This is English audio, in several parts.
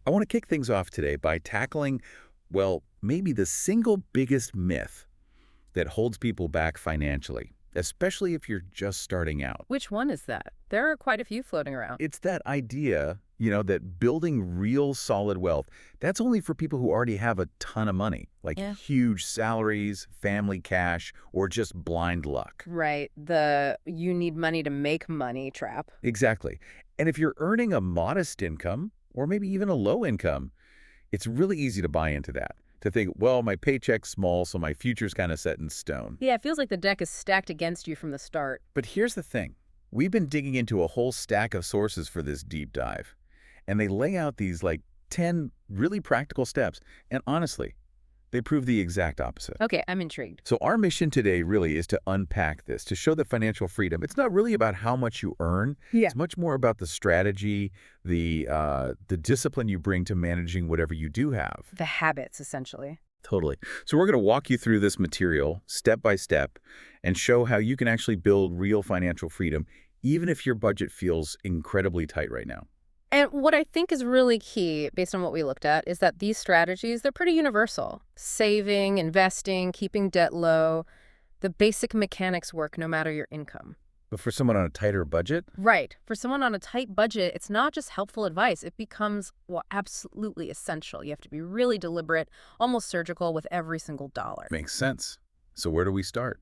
I want to kick things off today by tackling, well, maybe the single biggest myth that holds people back financially, especially if you're just starting out. Which one is that? There are quite a few floating around. It's that idea, that building real solid wealth, that's only for people who already have a ton of money, like Yeah. huge salaries, family cash, or just blind luck. Right. The you need money to make money trap. Exactly. And if you're earning a modest income, or maybe even a low income, it's really easy to buy into that. To think, well, my paycheck's small, so my future's kind of set in stone. Yeah, it feels like the deck is stacked against you from the start. But here's the thing. We've been digging into a whole stack of sources for this deep dive, and they lay out these 10 really practical steps, and honestly, they prove the exact opposite. Okay, I'm intrigued. So our mission today really is to unpack this, to show that financial freedom, it's not really about how much you earn. Yeah. It's much more about the strategy, the discipline you bring to managing whatever you do have. The habits, essentially. Totally. So we're going to walk you through this material step by step and show how you can actually build real financial freedom, even if your budget feels incredibly tight right now. And what I think is really key, based on what we looked at, is that these strategies, they're pretty universal. Saving, investing, keeping debt low, the basic mechanics work no matter your income. But for someone on a tighter budget, Right. For someone on a tight budget, it's not just helpful advice. It becomes, well, absolutely essential. You have to be really deliberate, almost surgical with every single dollar. makes sense. So where do we start?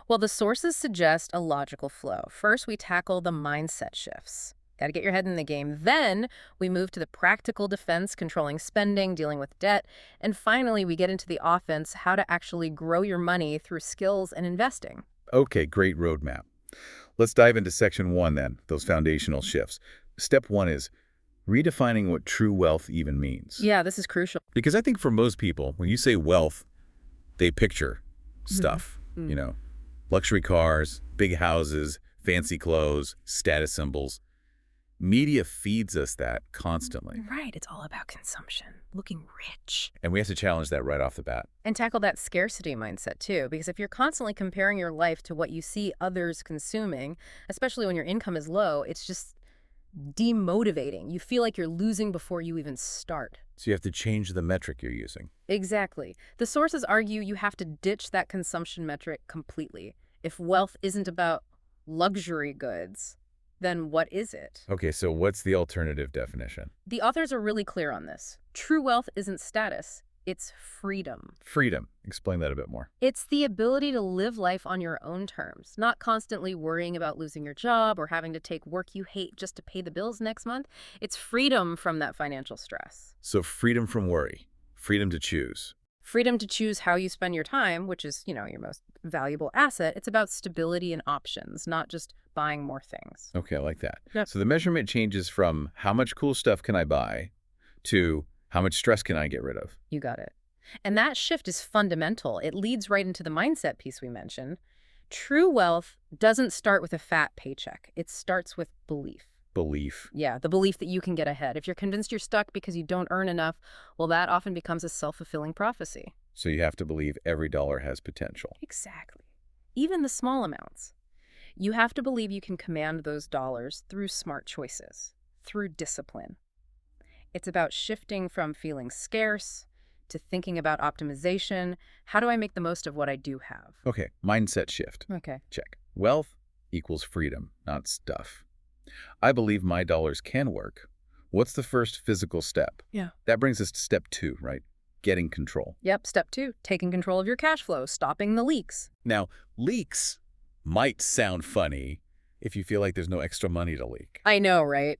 Well, the sources suggest a logical flow. First, we tackle the mindset shifts. Got to get your head in the game. Then we move to the practical defense, controlling spending, dealing with debt. And finally, we get into the offense, how to actually grow your money through skills and investing. Okay, great roadmap. Let's dive into section 1 then, those foundational shifts. Step 1 is redefining what true wealth even means. Yeah, this is crucial. Because I think for most people, when you say wealth, they picture stuff, Mm. luxury cars, big houses, fancy clothes, status symbols. Media feeds us that constantly, Right. It's all about consumption, looking rich. and we have to challenge that right off the bat. And tackle that scarcity mindset too, because if you're constantly comparing your life to what you see others consuming, especially when your income is low, it's just demotivating. You feel like you're losing before you even start. So you have to change the metric you're using. Exactly. The sources argue you have to ditch that consumption metric completely. If wealth isn't about luxury goods, then what is it? Okay, so what's the alternative definition? The authors are really clear on this. True wealth isn't status, it's freedom. Freedom. Explain that a bit more. It's the ability to live life on your own terms, not constantly worrying about losing your job or having to take work you hate just to pay the bills next month. It's freedom from that financial stress. So freedom from worry, freedom to choose. Freedom to choose how you spend your time, which is, your most valuable asset. It's about stability and options, not just buying more things. Okay, I like that. Yep. So the measurement changes from how much cool stuff can I buy to how much stress can I get rid of? You got it. And that shift is fundamental. It leads right into the mindset piece we mentioned. True wealth doesn't start with a fat paycheck. It starts with belief. Belief. Yeah, the belief that you can get ahead. If you're convinced you're stuck because you don't earn enough, well, that often becomes a self-fulfilling prophecy. So you have to believe every dollar has potential. Exactly. Even the small amounts. You have to believe you can command those dollars through smart choices, through discipline. It's about shifting from feeling scarce to thinking about optimization. How do I make the most of what I do have? Okay, mindset shift. Okay. Check. Wealth equals freedom, not stuff. I believe my dollars can work. What's the first physical step? Yeah. That brings us to step 2, right? Getting control. Yep, step 2, taking control of your cash flow, stopping the leaks. Now, leaks might sound funny if you feel like there's no extra money to leak. I know, right?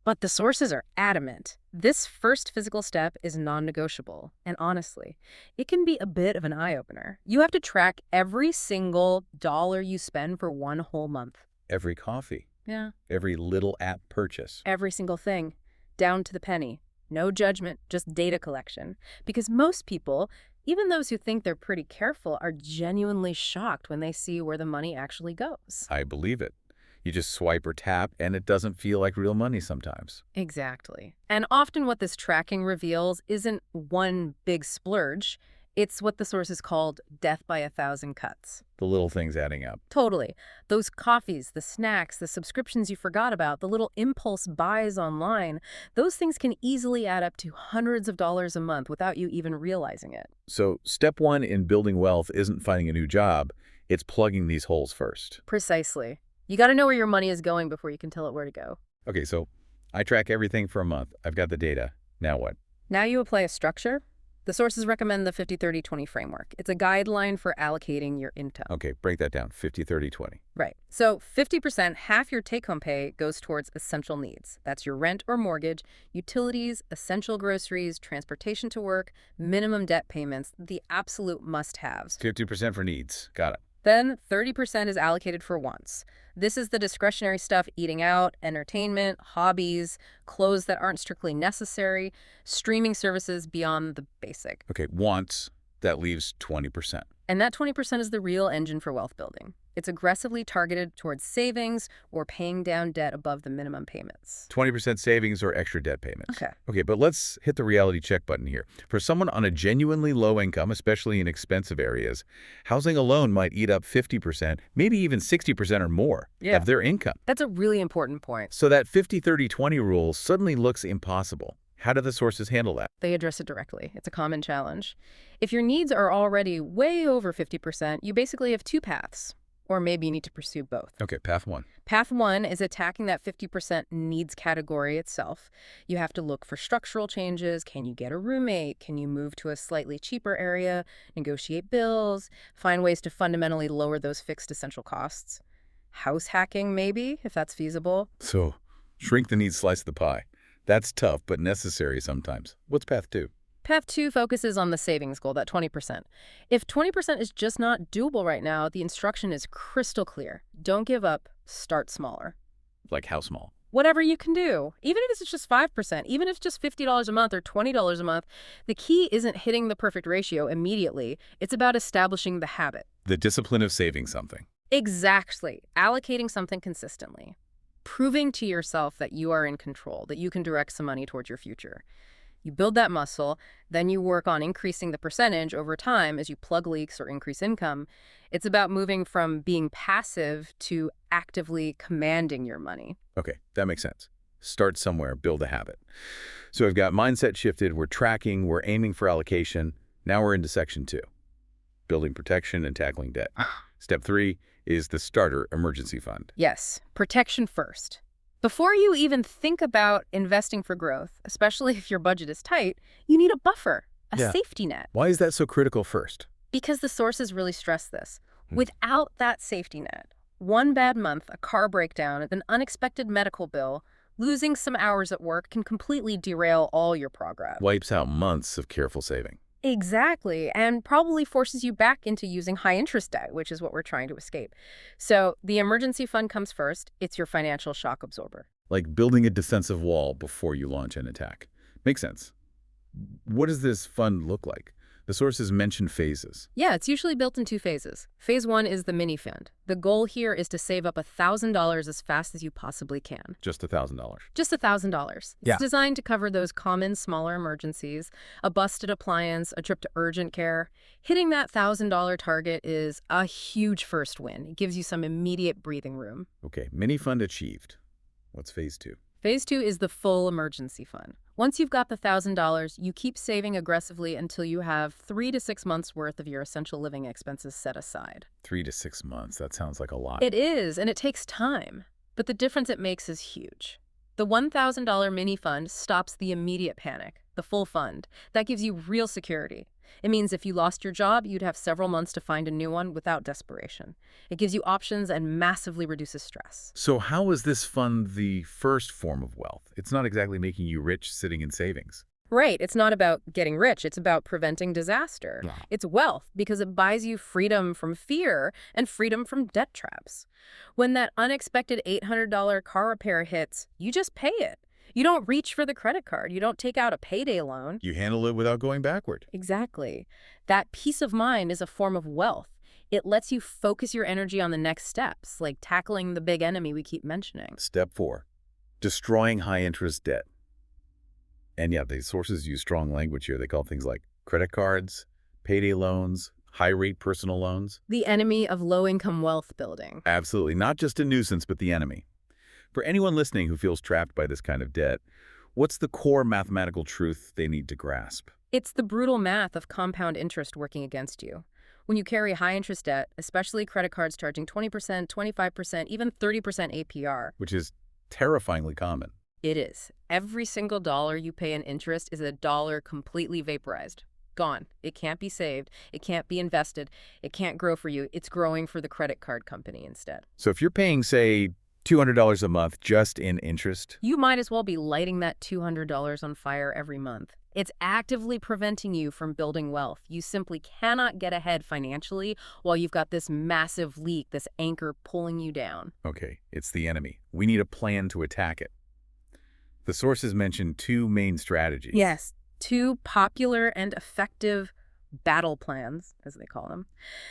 But the sources are adamant. This first physical step is non-negotiable. And honestly, it can be a bit of an eye-opener. You have to track every single dollar you spend for one whole month. Every coffee, Yeah. every little app purchase. Every single thing, down to the penny. No judgment, just data collection. Because most people, even those who think they're pretty careful, are genuinely shocked when they see where the money actually goes. I believe it. You just swipe or tap, and it doesn't feel like real money sometimes. Exactly. And often what this tracking reveals isn't one big splurge. It's what the sources called death by 1,000 cuts. The little things adding up. Totally. Those coffees, the snacks, the subscriptions you forgot about, the little impulse buys online, those things can easily add up to hundreds of dollars a month without you even realizing it. So step one in building wealth isn't finding a new job, it's plugging these holes first. Precisely. You got to know where your money is going before you can tell it where to go. Okay, so I track everything for a month. I've got the data. Now what? Now you apply a structure. The sources recommend the 50-30-20 framework. It's a guideline for allocating your income. Okay, break that down. 50, 30, 20. Right. So 50%, half your take-home pay, goes towards essential needs. That's your rent or mortgage, utilities, essential groceries, transportation to work, minimum debt payments, the absolute must-haves. 50% for needs. Got it. Then 30% is allocated for wants. This is the discretionary stuff: eating out, entertainment, hobbies, clothes that aren't strictly necessary, streaming services beyond the basic. Okay, wants, that leaves 20%. And that 20% is the real engine for wealth building. It's aggressively targeted towards savings or paying down debt above the minimum payments. 20% savings or extra debt payments. Okay. Okay, but let's hit the reality check button here. For someone on a genuinely low income, especially in expensive areas, housing alone might eat up 50%, maybe even 60% or more of their income. That's a really important point. So that 50-30-20 rule suddenly looks impossible. How do the sources handle that? They address it directly. It's a common challenge. If your needs are already way over 50%, you basically have two paths. Or maybe you need to pursue both. Okay, path one. Path one is attacking that 50% needs category itself. You have to look for structural changes. Can you get a roommate? Can you move to a slightly cheaper area? Negotiate bills? Find ways to fundamentally lower those fixed essential costs? House hacking, maybe, if that's feasible. So, shrink the needs, slice the pie. That's tough, but necessary sometimes. What's path two? Path two focuses on the savings goal, that 20%. If 20% is just not doable right now, the instruction is crystal clear. Don't give up. Start smaller. Like how small? Whatever you can do. Even if it's just 5%, even if it's just $50 a month or $20 a month, the key isn't hitting the perfect ratio immediately. It's about establishing the habit. The discipline of saving something. Exactly. Allocating something consistently. Proving to yourself that you are in control, that you can direct some money towards your future. You build that muscle, then you work on increasing the percentage over time as you plug leaks or increase income. It's about moving from being passive to actively commanding your money. Okay, that makes sense. Start somewhere, build a habit. So we've got mindset shifted, we're tracking, we're aiming for allocation. Now we're into section two, building protection and tackling debt. Step three is the starter emergency fund. Yes, protection first. Before you even think about investing for growth, especially if your budget is tight, you need a buffer, a safety net. Why is that so critical first? Because the sources really stress this. Without that safety net, one bad month, a car breakdown, an unexpected medical bill, losing some hours at work can completely derail all your progress. Wipes out months of careful saving. Exactly, and probably forces you back into using high-interest debt, which is what we're trying to escape. So the emergency fund comes first. It's your financial shock absorber. Like building a defensive wall before you launch an attack. Makes sense. What does this fund look like? The sources mention phases. Yeah, it's usually built in two phases. Phase one is the mini fund. The goal here is to save up $1,000 as fast as you possibly can. Just $1,000. Just $1,000. It's designed to cover those common smaller emergencies, a busted appliance, a trip to urgent care. Hitting that $1,000 target is a huge first win. It gives you some immediate breathing room. Okay, mini fund achieved. What's phase two? Phase two is the full emergency fund. Once you've got the $1,000, you keep saving aggressively until you have 3 to 6 months worth of your essential living expenses set aside. 3 to 6 months. That sounds like a lot. It is, and it takes time. But the difference it makes is huge. The $1,000 mini fund stops the immediate panic, the full fund. That gives you real security. It means if you lost your job, you'd have several months to find a new one without desperation. It gives you options and massively reduces stress. So how is this fund the first form of wealth? It's not exactly making you rich sitting in savings. Right. It's not about getting rich. It's about preventing disaster. Yeah. It's wealth because it buys you freedom from fear and freedom from debt traps. When that unexpected $800 car repair hits, you just pay it. You don't reach for the credit card. You don't take out a payday loan. You handle it without going backward. Exactly. That peace of mind is a form of wealth. It lets you focus your energy on the next steps, like tackling the big enemy we keep mentioning. Step 4, destroying high-interest debt. And yeah, the sources use strong language here. They call things like credit cards, Payday loans, high-rate personal loans. The enemy of low-income wealth building. Absolutely. Not just a nuisance, but the enemy. For anyone listening who feels trapped by this kind of debt, what's the core mathematical truth they need to grasp? It's the brutal math of compound interest working against you. When you carry high-interest debt, especially credit cards charging 20%, 25%, even 30% APR. Which is terrifyingly common. It is. Every single dollar you pay in interest is a dollar completely vaporized. Gone. It can't be saved. It can't be invested. It can't grow for you. It's growing for the credit card company instead. So if you're paying, say, $200 a month just in interest, You might as well be lighting that $200 on fire every month. It's actively preventing you from building wealth. You simply cannot get ahead financially while you've got this massive leak, this anchor pulling you down. okay, it's the enemy. We need a plan to attack it. The sources mention two main strategies. Yes, two popular and effective battle plans, as they call them.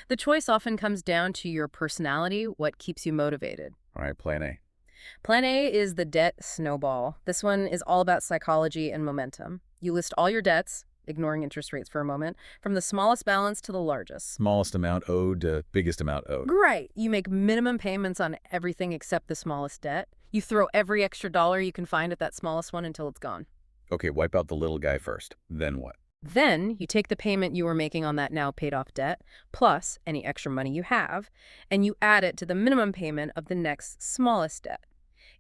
The choice often comes down to your personality, what keeps you motivated. All right, plan A. Plan A is the debt snowball. This one is all about psychology and momentum. You list all your debts, ignoring interest rates for a moment, from the smallest balance to the largest. Smallest amount owed to biggest amount owed. Right. You make minimum payments on everything except the smallest debt. You throw every extra dollar you can find at that smallest one until it's gone. Okay, wipe out the little guy first. Then what? Then you take the payment you were making on that now paid off debt, plus any extra money you have, and you add it to the minimum payment of the next smallest debt.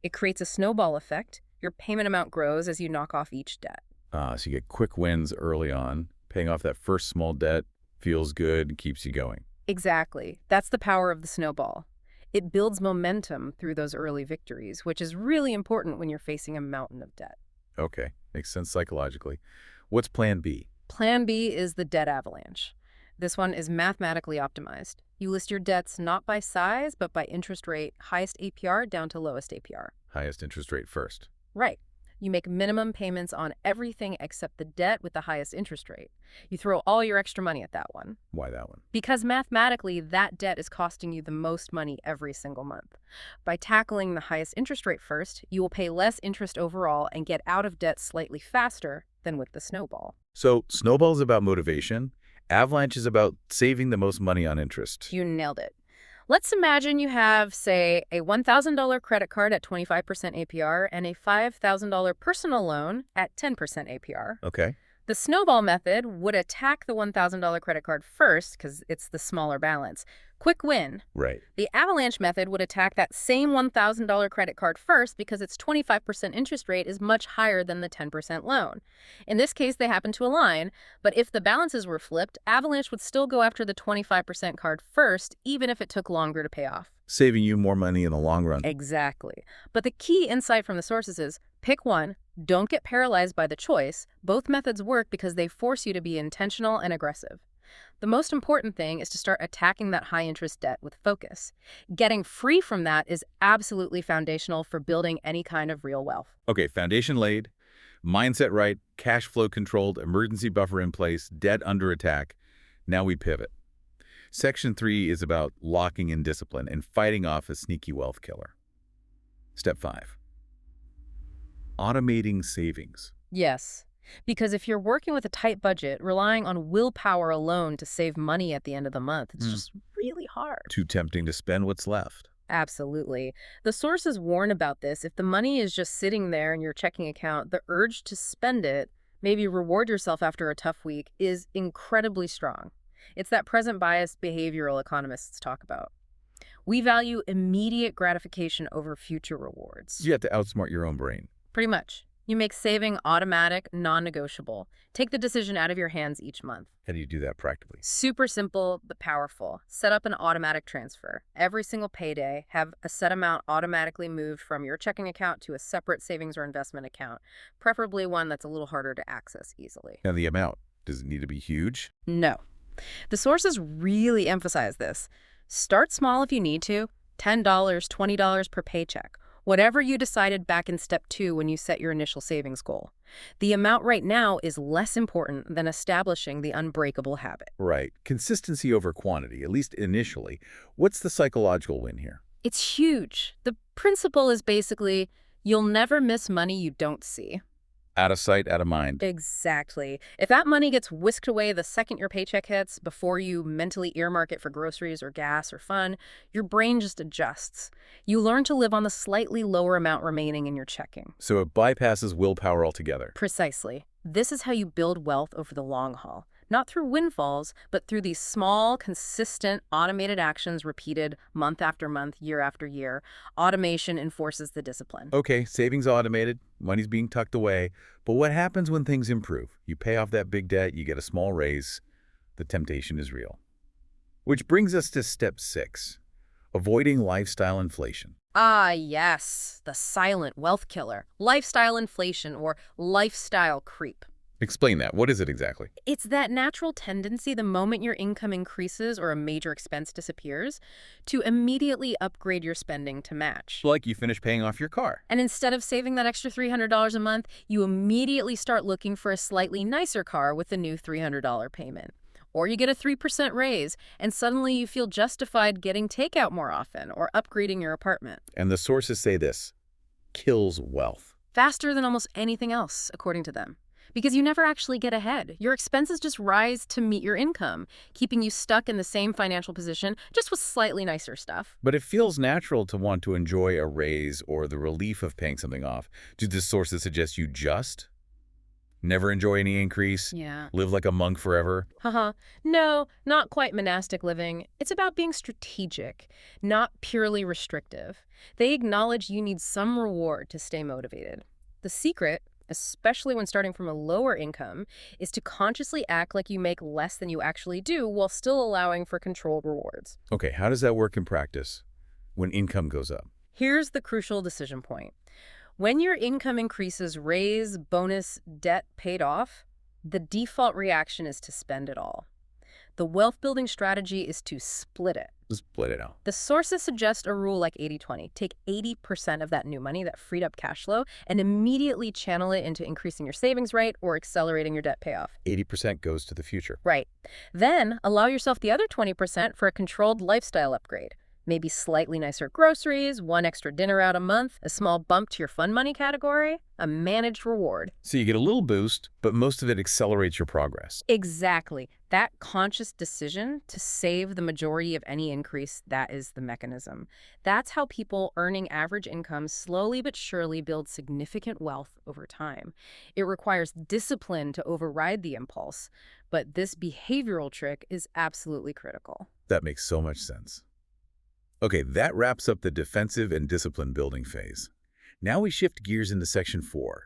It creates a snowball effect. Your payment amount grows as you knock off each debt. So you get quick wins early on. Paying off that first small debt feels good and keeps you going. Exactly. That's the power of the snowball. It builds momentum through those early victories, which is really important when you're facing a mountain of debt. Okay, makes sense psychologically. What's plan B? Plan B is the debt avalanche. This one is mathematically optimized. You list your debts not by size, but by interest rate, highest APR down to lowest APR. Highest interest rate first. Right. You make minimum payments on everything except the debt with the highest interest rate. You throw all your extra money at that one. Why that one? Because mathematically, that debt is costing you the most money every single month. By tackling the highest interest rate first, you will pay less interest overall and get out of debt slightly faster than with the snowball. So snowball is about motivation. Avalanche is about saving the most money on interest. You nailed it. Let's imagine you have, say, a $1,000 credit card at 25% APR and a $5,000 personal loan at 10% APR. Okay. The snowball method would attack the $1,000 credit card first because it's the smaller balance. Quick win. Right. The avalanche method would attack that same $1,000 credit card first because its 25% interest rate is much higher than the 10% loan. In this case, they happen to align, but if the balances were flipped, avalanche would still go after the 25% card first, even if it took longer to pay off. Saving you more money in the long run. Exactly. But the key insight from the sources is pick one, don't get paralyzed by the choice. Both methods work because they force you to be intentional and aggressive. The most important thing is to start attacking that high-interest debt with focus. Getting free from that is absolutely foundational for building any kind of real wealth. Okay, foundation laid, mindset right, cash flow controlled, emergency buffer in place, debt under attack. Now we pivot. Section 3 is about locking in discipline and fighting off a sneaky wealth killer. Step 5. Automating savings. Yes, because if you're working with a tight budget, relying on willpower alone to save money at the end of the month, it's just really hard. Too tempting to spend what's left. Absolutely. The sources warn about this. If the money is just sitting there in your checking account, the urge to spend it, maybe reward yourself after a tough week, is incredibly strong. It's that present bias behavioral economists talk about. We value immediate gratification over future rewards. You have to outsmart your own brain. Pretty much. You make saving automatic, non-negotiable. Take the decision out of your hands each month. How do you do that practically? Super simple, but powerful. Set up an automatic transfer. Every single payday, have a set amount automatically moved from your checking account to a separate savings or investment account, preferably one that's a little harder to access easily. And the amount, does it need to be huge? No. The sources really emphasize this. Start small if you need to, $10, $20 per paycheck. Whatever you decided back in step 2 when you set your initial savings goal. The amount right now is less important than establishing the unbreakable habit. Right. Consistency over quantity, at least initially. What's the psychological win here? It's huge. The principle is basically, you'll never miss money you don't see. Out of sight, out of mind. Exactly. If that money gets whisked away the second your paycheck hits, before you mentally earmark it for groceries or gas or fun, your brain just adjusts. You learn to live on the slightly lower amount remaining in your checking. So it bypasses willpower altogether. Precisely. This is how you build wealth over the long haul. Not through windfalls, but through these small, consistent, automated actions repeated month after month, year after year. Automation enforces the discipline. Okay, savings automated, money's being tucked away. But what happens when things improve? You pay off that big debt, you get a small raise. The temptation is real. Which brings us to step 6, avoiding lifestyle inflation. Ah, yes, the silent wealth killer. Lifestyle inflation or lifestyle creep. Explain that. What is it exactly? It's that natural tendency the moment your income increases or a major expense disappears to immediately upgrade your spending to match. Like you finish paying off your car. And instead of saving that extra $300 a month, you immediately start looking for a slightly nicer car with the new $300 payment. Or you get a 3% raise, and suddenly you feel justified getting takeout more often or upgrading your apartment. And the sources say this: kills wealth. Faster than almost anything else, according to them. Because you never actually get ahead. Your expenses just rise to meet your income, keeping you stuck in the same financial position, just with slightly nicer stuff. But it feels natural to want to enjoy a raise or the relief of paying something off. Do the sources suggest you just never enjoy any increase? Yeah. Live like a monk forever? Haha. No, not quite monastic living. It's about being strategic, not purely restrictive. They acknowledge you need some reward to stay motivated. The secret, especially when starting from a lower income, is to consciously act like you make less than you actually do while still allowing for controlled rewards. Okay, how does that work in practice when income goes up? Here's the crucial decision point. When your income increases, raise, bonus, debt paid off, the default reaction is to spend it all. The wealth-building strategy is to split it. Split it out. The sources suggest a rule like 80-20. Take 80% of that new money, that freed up cash flow, and immediately channel it into increasing your savings rate or accelerating your debt payoff. 80% goes to the future. Right. Then allow yourself the other 20% for a controlled lifestyle upgrade. Maybe slightly nicer groceries, one extra dinner out a month, a small bump to your fun money category, a managed reward. So you get a little boost, but most of it accelerates your progress. Exactly. That conscious decision to save the majority of any increase, that is the mechanism. That's how people earning average incomes slowly but surely build significant wealth over time. It requires discipline to override the impulse, but this behavioral trick is absolutely critical. That makes so much sense. Okay, that wraps up the defensive and discipline building phase. Now we shift gears into section 4.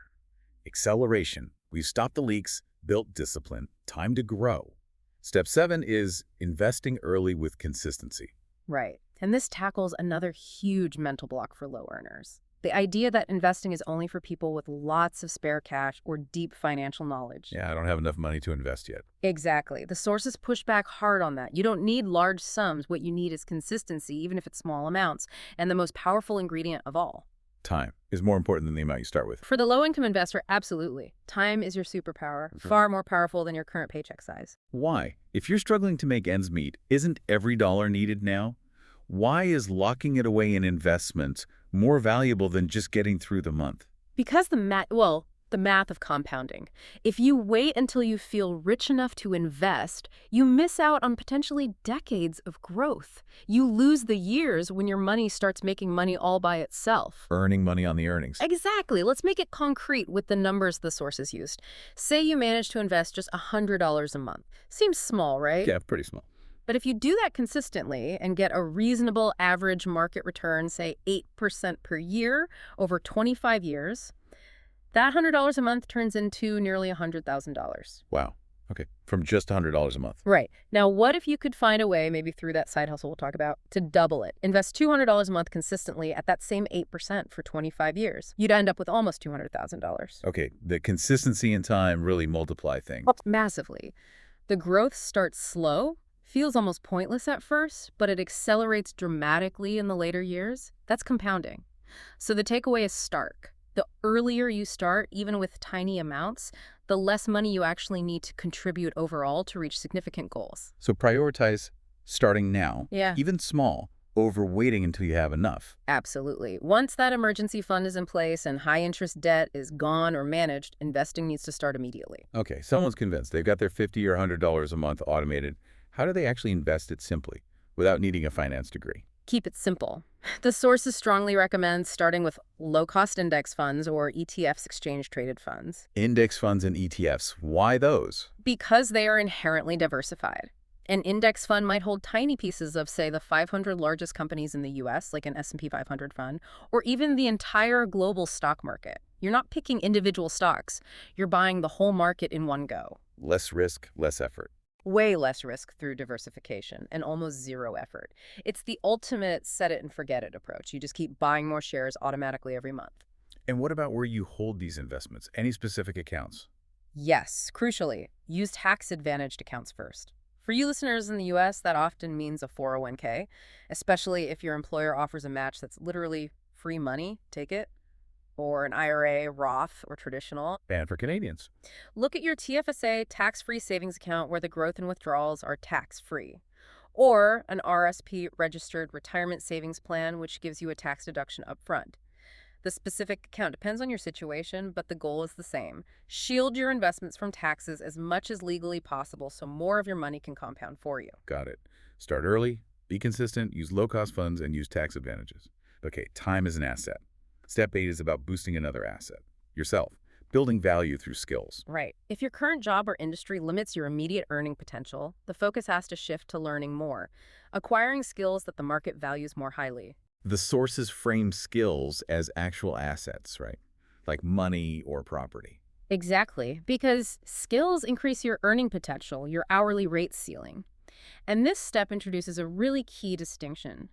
Acceleration. We've stopped the leaks, built discipline, time to grow. Step 7 is investing early with consistency. Right. And this tackles another huge mental block for low earners. The idea that investing is only for people with lots of spare cash or deep financial knowledge. Yeah, I don't have enough money to invest yet. Exactly. The sources push back hard on that. You don't need large sums. What you need is consistency, even if it's small amounts. And the most powerful ingredient of all. Time is more important than the amount you start with. For the low-income investor, absolutely. Time is your superpower, far more powerful than your current paycheck size. Why? If you're struggling to make ends meet, isn't every dollar needed now? Why is locking it away in investments more valuable than just getting through the month? Because the math of compounding. If you wait until you feel rich enough to invest, you miss out on potentially decades of growth. You lose the years when your money starts making money all by itself. Earning money on the earnings. Exactly. Let's make it concrete with the numbers the sources used. Say you manage to invest just $100 a month. Seems small, right? Yeah, pretty small. But if you do that consistently and get a reasonable average market return, say 8% per year over 25 years, that $100 a month turns into nearly $100,000. Wow. Okay, from just $100 a month. Right. Now, what if you could find a way, maybe through that side hustle we'll talk about, to double it? Invest $200 a month consistently at that same 8% for 25 years. You'd end up with almost $200,000. Okay, the consistency and time really multiply things. Massively. The growth starts slow, feels almost pointless at first, but it accelerates dramatically in the later years. That's compounding. So the takeaway is stark. The earlier you start, even with tiny amounts, the less money you actually need to contribute overall to reach significant goals. So prioritize starting now, Yeah. even small, over waiting until you have enough. Absolutely. Once that emergency fund is in place and high-interest debt is gone or managed, investing needs to start immediately. Okay, someone's convinced they've got their $50 or $100 a month automated. How do they actually invest it simply, without needing a finance degree? Keep it simple. The sources strongly recommend starting with low-cost index funds or ETFs, exchange-traded funds, Index funds and ETFs, why those? because they are inherently diversified. An index fund might hold tiny pieces of, say, the 500 largest companies in the U.S., like an S&P 500 fund, or even the entire global stock market. You're not picking individual stocks. You're buying the whole market in one go. Less risk, less effort. Way less risk through diversification and almost zero effort. It's the ultimate set it and forget it approach. You just keep buying more shares automatically every month. And what about where you hold these investments? Any specific accounts? Yes, crucially, use tax-advantaged accounts first. For you listeners in the U.S., that often means a 401k, especially if your employer offers a match that's literally free money, take it, or an IRA, Roth, or traditional. Banned for Canadians. Look at your TFSA tax-free savings account where the growth and withdrawals are tax-free, or an RSP registered retirement savings plan, which gives you a tax deduction up front. The specific account depends on your situation, but the goal is the same. Shield your investments from taxes as much as legally possible so more of your money can compound for you. Got it. Start early, be consistent, use low-cost funds, and use tax advantages. Okay, time is an asset. Step 8 is about boosting another asset, yourself, building value through skills. Right. If your current job or industry limits your immediate earning potential, the focus has to shift to learning more, acquiring skills that the market values more highly. The sources frame skills as actual assets, right? Like money or property. Exactly, because skills increase your earning potential, your hourly rate ceiling. And this step introduces a really key distinction.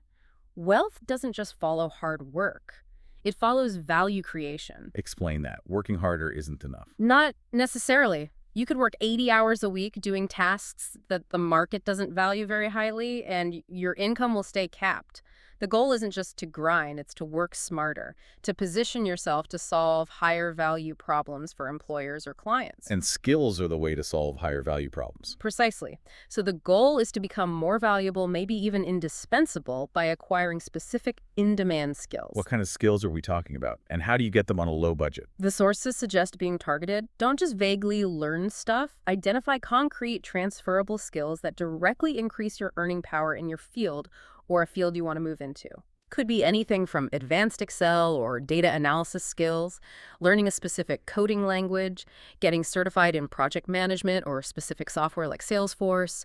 Wealth doesn't just follow hard work. It follows value creation. Explain that. Working harder isn't enough. Not necessarily. You could work 80 hours a week doing tasks that the market doesn't value very highly, and your income will stay capped. The goal isn't just to grind, it's to work smarter, to position yourself to solve higher value problems for employers or clients. And skills are the way to solve higher value problems. Precisely. So the goal is to become more valuable, maybe even indispensable, by acquiring specific in-demand skills. What kind of skills are we talking about? And how do you get them on a low budget? The sources suggest being targeted. Don't just vaguely learn stuff. Identify concrete, transferable skills that directly increase your earning power in your field or a field you want to move into. Could be anything from advanced Excel or data analysis skills, learning a specific coding language, getting certified in project management or specific software like Salesforce,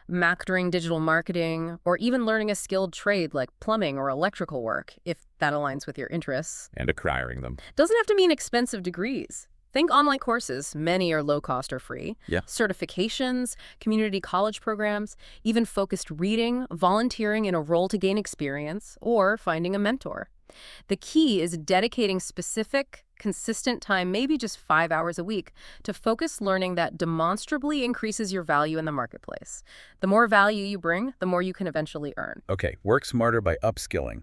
mastering digital marketing, or even learning a skilled trade like plumbing or electrical work, if that aligns with your interests. And acquiring them. Doesn't have to mean expensive degrees. Think online courses. Many are low cost or free. Yeah. Certifications, community college programs, even focused reading, volunteering in a role to gain experience, or finding a mentor. The key is dedicating specific, consistent time, maybe just 5 hours a week, to focus learning that demonstrably increases your value in the marketplace. The more value you bring, the more you can eventually earn. Okay, work smarter by upskilling.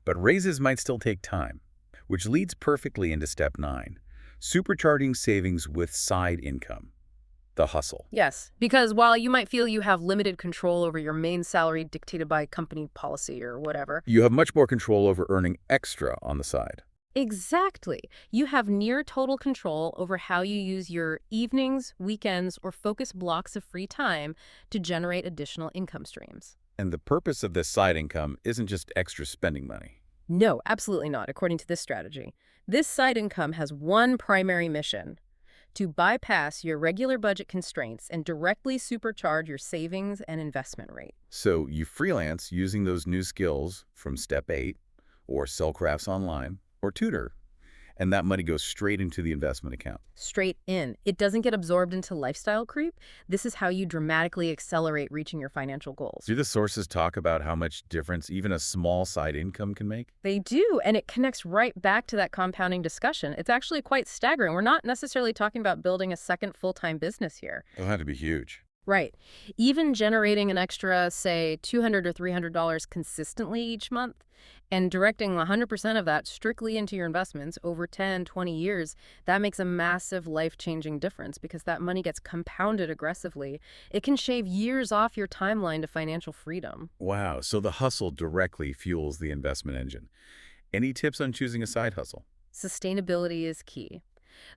But raises might still take time, which leads perfectly into step 9. Supercharging savings with side income, the hustle. Yes, because while you might feel you have limited control over your main salary dictated by company policy or whatever. You have much more control over earning extra on the side. Exactly. You have near total control over how you use your evenings, weekends, or focus blocks of free time to generate additional income streams. And the purpose of this side income isn't just extra spending money. No, absolutely not, according to this strategy. This side income has one primary mission: to bypass your regular budget constraints and directly supercharge your savings and investment rate. So you freelance using those new skills from step 8, or sell crafts online, or tutor, and that money goes straight into the investment account. Straight in. It doesn't get absorbed into lifestyle creep. This is how you dramatically accelerate reaching your financial goals. Do the sources talk about how much difference even a small side income can make? They do, and it connects right back to that compounding discussion. It's actually quite staggering. We're not necessarily talking about building a second full-time business here. It'll have to be huge. Right. Even generating an extra, say, $200 or $300 consistently each month, And directing 100% of that strictly into your investments over 10, 20 years, that makes a massive life-changing difference because that money gets compounded aggressively. It can shave years off your timeline to financial freedom. Wow, so the hustle directly fuels the investment engine. Any tips on choosing a side hustle? Sustainability is key.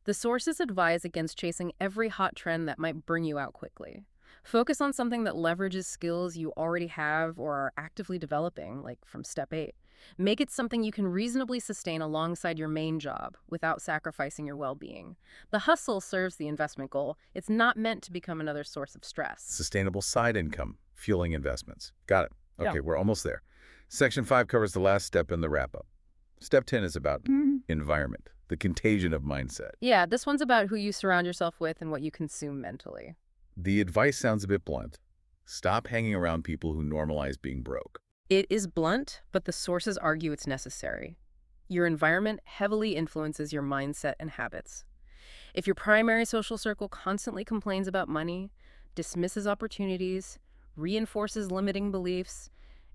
The sources advise against chasing every hot trend that might burn you out quickly. Focus on something that leverages skills you already have or are actively developing, like from step 8. Make it something you can reasonably sustain alongside your main job without sacrificing your well-being. The hustle serves the investment goal. It's not meant to become another source of stress. Sustainable side income, fueling investments. Got it. Yeah. Okay, we're almost there. Section 5 covers the last step in the wrap-up. Step 10 is about environment, the contagion of mindset. Yeah, this one's about who you surround yourself with and what you consume mentally. The advice sounds a bit blunt. Stop hanging around people who normalize being broke. It is blunt, but the sources argue it's necessary. Your environment heavily influences your mindset and habits. If your primary social circle constantly complains about money, dismisses opportunities, reinforces limiting beliefs,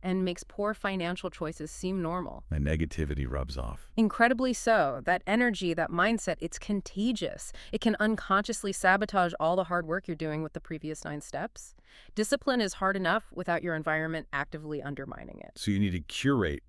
and makes poor financial choices seem normal. The negativity rubs off. Incredibly so. That energy, that mindset, it's contagious. It can unconsciously sabotage all the hard work you're doing with the previous 9 steps. Discipline is hard enough without your environment actively undermining it. So you need to curate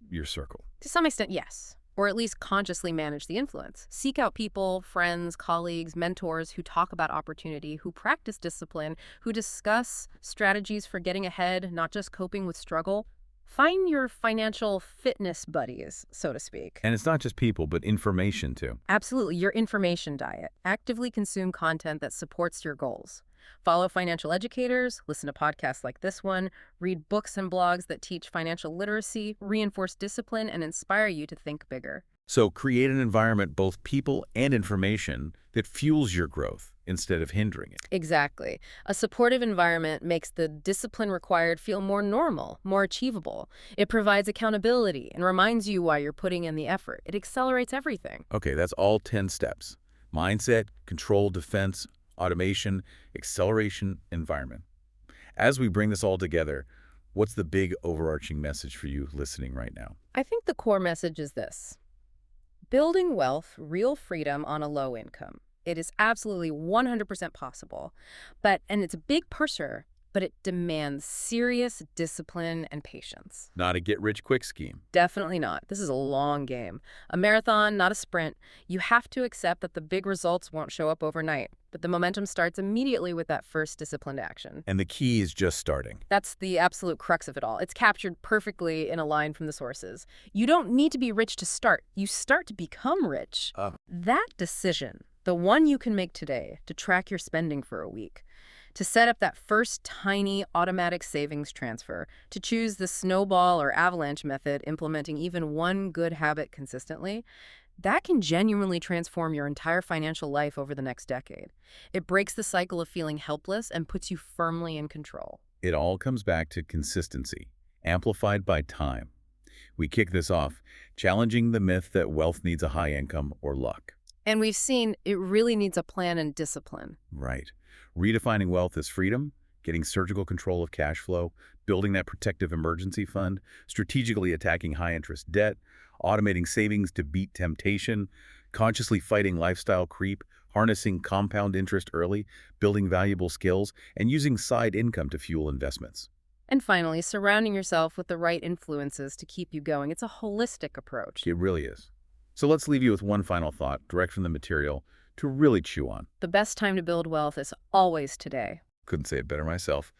your circle. To some extent, yes. Or at least consciously manage the influence. Seek out people, friends, colleagues, mentors who talk about opportunity, who practice discipline, who discuss strategies for getting ahead, not just coping with struggle. Find your financial fitness buddies, so to speak. And it's not just people, but information too. Absolutely, your information diet. Actively consume content that supports your goals. Follow financial educators, listen to podcasts like this one, read books and blogs that teach financial literacy, reinforce discipline, and inspire you to think bigger. So create an environment, both people and information, that fuels your growth instead of hindering it. Exactly. A supportive environment makes the discipline required feel more normal, more achievable. It provides accountability and reminds you why you're putting in the effort. It accelerates everything. Okay, that's all 10 steps. Mindset, control, defense, automation, acceleration, environment. As we bring this all together, what's the big overarching message for you listening right now? I think the core message is this. Building wealth, real freedom on a low income. It is absolutely 100% possible, and it's a big purser, but it demands serious discipline and patience. Not a get-rich-quick scheme. Definitely not. This is a long game. A marathon, not a sprint. You have to accept that the big results won't show up overnight, but the momentum starts immediately with that first disciplined action. And the key is just starting. That's the absolute crux of it all. It's captured perfectly in a line from the sources. You don't need to be rich to start. You start to become rich. That decision, the one you can make today to track your spending for a week, to set up that first tiny automatic savings transfer, to choose the snowball or avalanche method, implementing even one good habit consistently, that can genuinely transform your entire financial life over the next decade. It breaks the cycle of feeling helpless and puts you firmly in control. It all comes back to consistency, amplified by time. We kick this off, challenging the myth that wealth needs a high income or luck. And we've seen it really needs a plan and discipline. Right. Redefining wealth as freedom, getting surgical control of cash flow, building that protective emergency fund, strategically attacking high-interest debt, automating savings to beat temptation, consciously fighting lifestyle creep, harnessing compound interest early, building valuable skills, and using side income to fuel investments. And finally, surrounding yourself with the right influences to keep you going. It's a holistic approach. It really is. So let's leave you with one final thought, direct from the material, to really chew on. The best time to build wealth is always today. Couldn't say it better myself.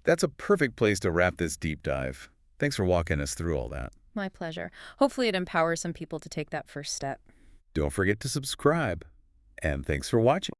That's a perfect place to wrap this deep dive. Thanks for walking us through all that. My pleasure. Hopefully it empowers some people to take that first step. Don't forget to subscribe. And thanks for watching.